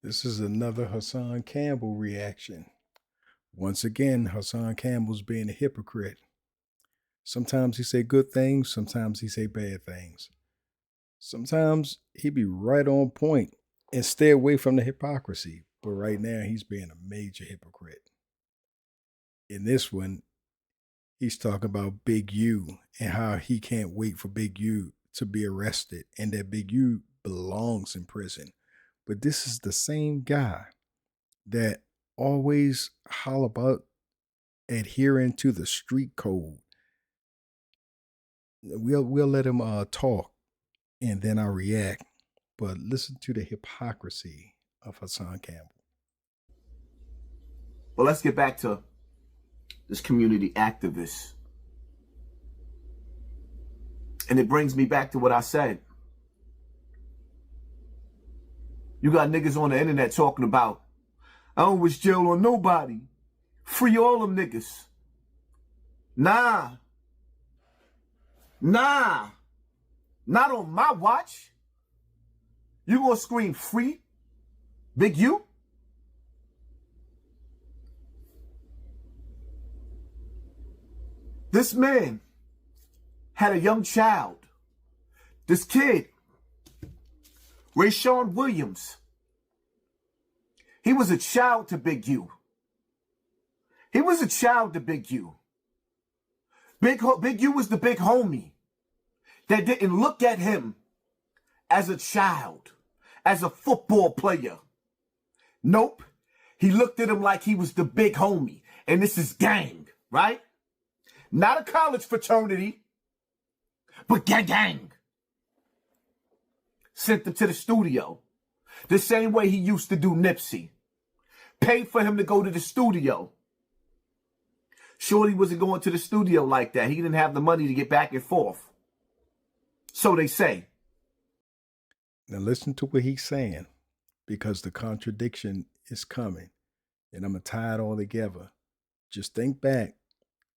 This is another Hassan Campbell reaction. Once again, Hassan Campbell's being a hypocrite. Sometimes he say good things, sometimes he say bad things. Sometimes he be right on point and stay away from the hypocrisy. But right now, he's being a major hypocrite. In this one, he's talking about Big U and how he can't wait for Big U to be arrested and that Big U belongs in prison. But this is the same guy that always holler about adhering to the street code. We'll let him talk and then I'll react. But listen to the hypocrisy of Hassan Campbell. But let's get back to this community activist. And it brings me back to what I said. You got niggas on the internet talking about, I don't wish jail on nobody. Free all them niggas. Nah. Not on my watch. You gonna scream free? Big U? This man had a young child. This kid, Rayshawn Williams, he was a child to Big U. He was a child to Big U. Big U was the big homie that didn't look at him as a child, as a football player. Nope. He looked at him like he was the big homie. And this is gang, right? Not a college fraternity, but gang. Sent him to the studio. The same way he used to do Nipsey. Paid for him to go to the studio. Shorty wasn't going to the studio like that. He didn't have the money to get back and forth. So they say. Now listen to what he's saying, because the contradiction is coming. And I'm going to tie it all together. Just think back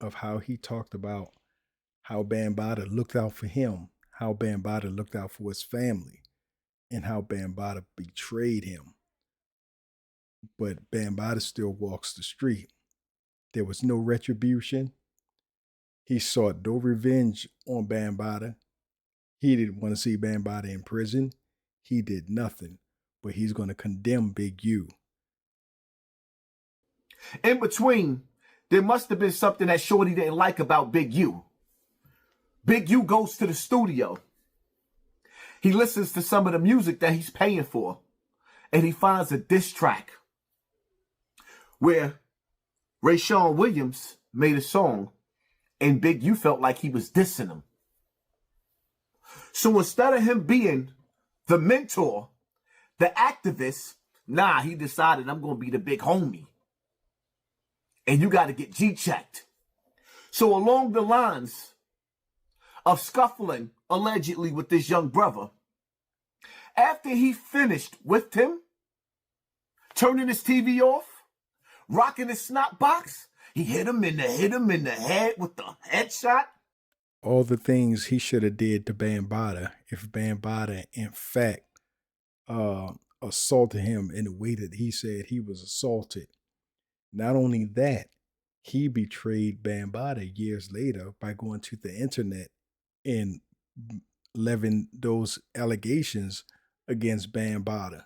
of how he talked about how Bambaataa looked out for him, how Bambaataa looked out for his family, and how Bambaataa betrayed him. But Bambaataa still walks the street. There was no retribution. He sought no revenge on Bambaataa. He didn't want to see Bambaataa in prison. He did nothing, but he's going to condemn Big U. In between, there must have been something that Shorty didn't like about Big U. Big U goes to the studio. He listens to some of the music that he's paying for, and he finds a diss track where Rayshawn Williams made a song, and Big U felt like he was dissing him. So instead of him being the mentor, the activist, he decided, I'm going to be the big homie. And you got to get G-checked. So along the lines of scuffling, allegedly, with this young brother, after he finished with him, turning his TV off, rocking his snot box, he hit him in the head with the headshot. All the things he should have did to Bambaataa if Bambaataa, in fact, assaulted him in the way that he said he was assaulted. Not only that, he betrayed Bambaataa years later by going to the internet and levying those allegations against Bambaataa.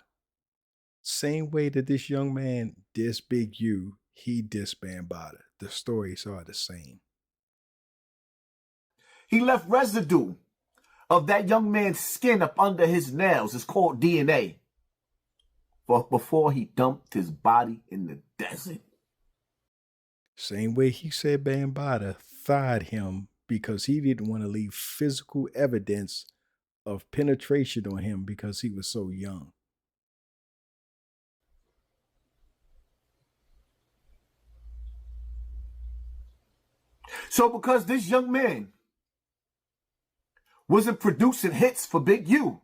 Same way that this young man dissed Big U, he dissed Bambaataa. The stories are the same. He left residue of that young man's skin up under his nails. It's called DNA. But before he dumped his body in the desert. Same way he said Bambaataa thied him because he didn't want to leave physical evidence of penetration on him because he was so young. So because this young man wasn't producing hits for Big U,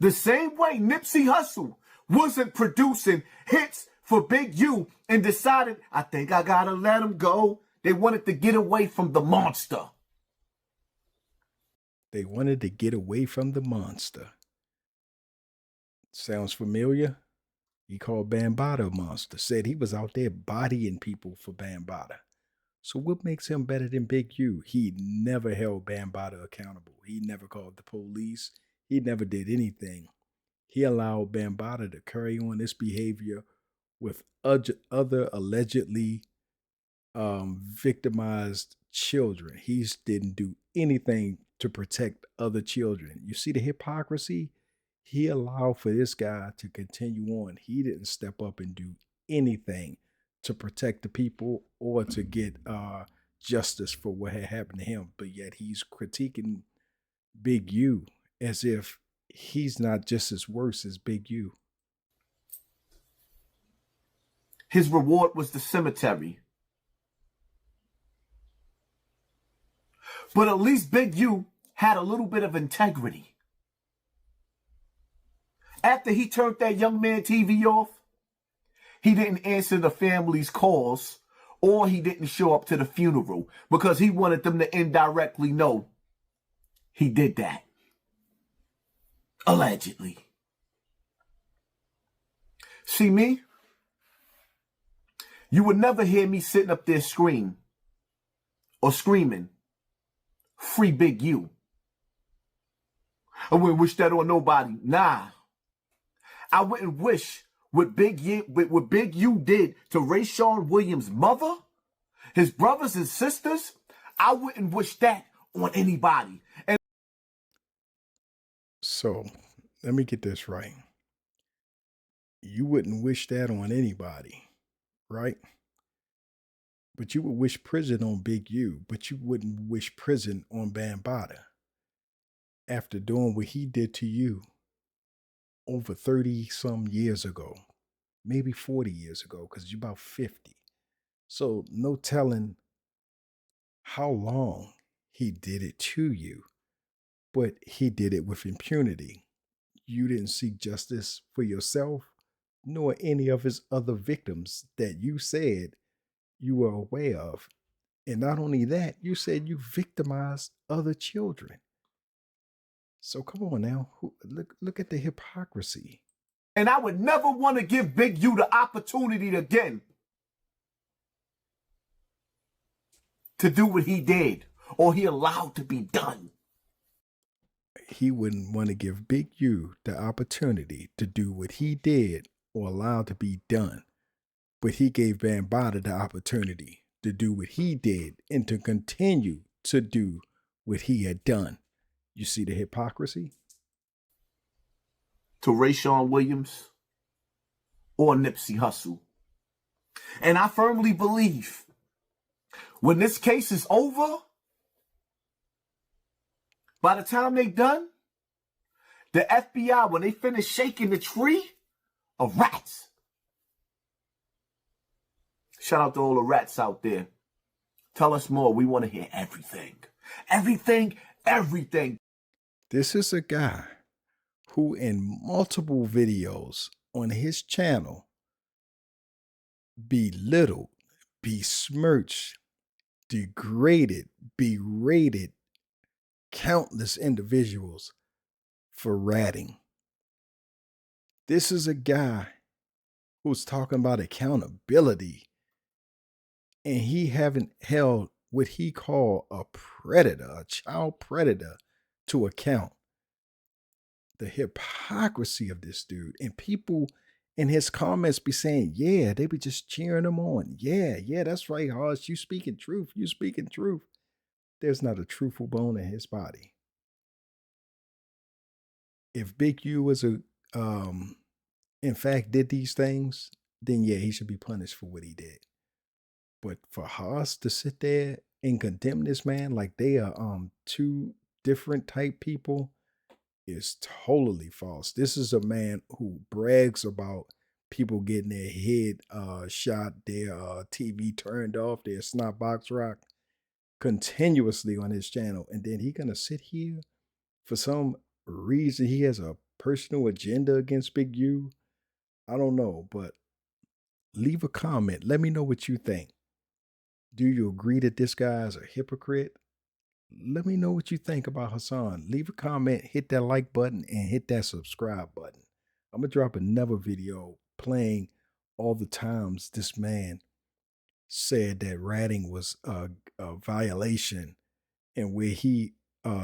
the same way Nipsey Hussle wasn't producing hits for Big U and decided, I think I gotta let him go. They wanted to get away from the monster. They wanted to get away from the monster. Sounds familiar? He called Bambaataa a monster, said he was out there bodying people for Bambaataa. So what makes him better than Big U? He never held Bambaataa accountable. He never called the police. He never did anything. He allowed Bambaataa to carry on this behavior with other allegedly victimized children. He didn't do anything to protect other children. You see the hypocrisy? He allowed for this guy to continue on. He didn't step up and do anything to protect the people or to get justice for what had happened to him. But yet he's critiquing Big U as if he's not just as worse as Big U. His reward was the cemetery. But at least Big U had a little bit of integrity. After he turned that young man TV off, he didn't answer the family's calls or he didn't show up to the funeral because he wanted them to indirectly know he did that. Allegedly. See me? You would never hear me sitting up there screaming, free Big U. I wouldn't wish that on nobody. Nah. I wouldn't wish what Big U did to Rayshawn Williams' mother, his brothers and sisters. I wouldn't wish that on anybody. And so, let me get this right. You wouldn't wish that on anybody, right? But you would wish prison on Big U, but you wouldn't wish prison on Bambaataa after doing what he did to you over 30 some years ago, maybe 40 years ago, because you're about 50. So no telling how long he did it to you, but he did it with impunity. You didn't seek justice for yourself, nor any of his other victims that you said you were aware of. And not only that, you said you victimized other children. So come on now, look at the hypocrisy. And I would never want to give Big U the opportunity again to do what he did or he allowed to be done. He wouldn't want to give Big U the opportunity to do what he did or allowed to be done. But he gave Bambaataa the opportunity to do what he did and to continue to do what he had done. You see the hypocrisy? To Rayshawn Williams or Nipsey Hussle. And I firmly believe when this case is over, by the time they're done, the FBI, when they finish shaking the tree of rats. Shout out to all the rats out there. Tell us more. We want to hear everything. Everything. This is a guy who in multiple videos on his channel belittled, besmirched, degraded, berated countless individuals for ratting. This is a guy who's talking about accountability, and he haven't held what he called a predator, a child predator, to account. The hypocrisy of this dude, and people in his comments be saying, yeah, they be just cheering him on. Yeah, that's right, Hoss. You speaking truth. There's not a truthful bone in his body. If Big U was in fact did these things, then yeah, he should be punished for what he did. But for Haas to sit there and condemn this man like they are two different type people is totally false. This is a man who brags about people getting their head shot, their TV turned off, their snot box rock continuously on his channel, and then he gonna sit here for some reason he has a personal agenda against Big U. I don't know, but leave a comment. Let me know what you think. Do you agree that this guy is a hypocrite? Let me know what you think about Hassan. Leave a comment, hit that like button, and hit that subscribe button. I'm going to drop another video playing all the times this man said that ratting was a violation, and where he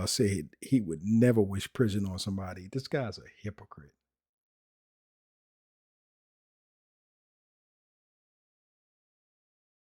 said he would never wish prison on somebody. This guy's a hypocrite.